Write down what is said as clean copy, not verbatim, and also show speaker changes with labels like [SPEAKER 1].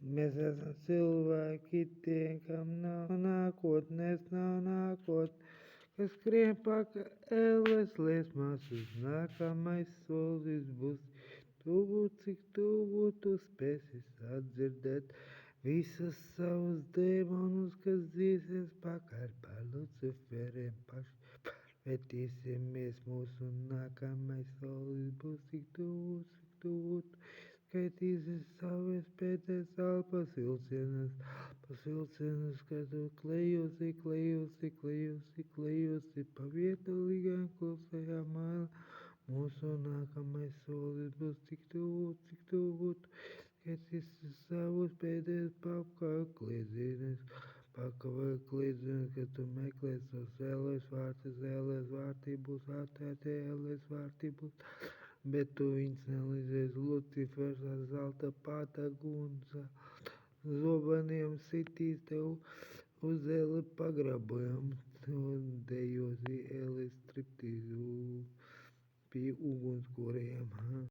[SPEAKER 1] Mēs esam cilvēki, tie, kam nav nākotnes, nav nākotnes, kas skrien pakaļ ēles liesmās, uz nākamais solis būs tuvu, cik tuvu tu spēsi sadzirdēt visus savus dēmonus, kas dzīsies pakaļ par Luciferiem paši. Pārvērtīsimies mūsu nākamais solis būs cik tuvu tu skaitīsi savas pēdējās elpas vilcienus, kad tu klejosi pa vietulīgām klusajām mailām. Mūsu nākamais solis būs cik tuvu tu skaitīsi savus pēdējos pakaļ kliedzienus, kad tu meklēsi tos ēles vārti būs atvērti, ēles vārti būs bet tu viņus nelīdzēsi. Lucifers ar zelta pātagu un zobeniem sitīs tev uz ēli pagrabojam. Tu dejosi ēles striptīzu pie ugunskuriem.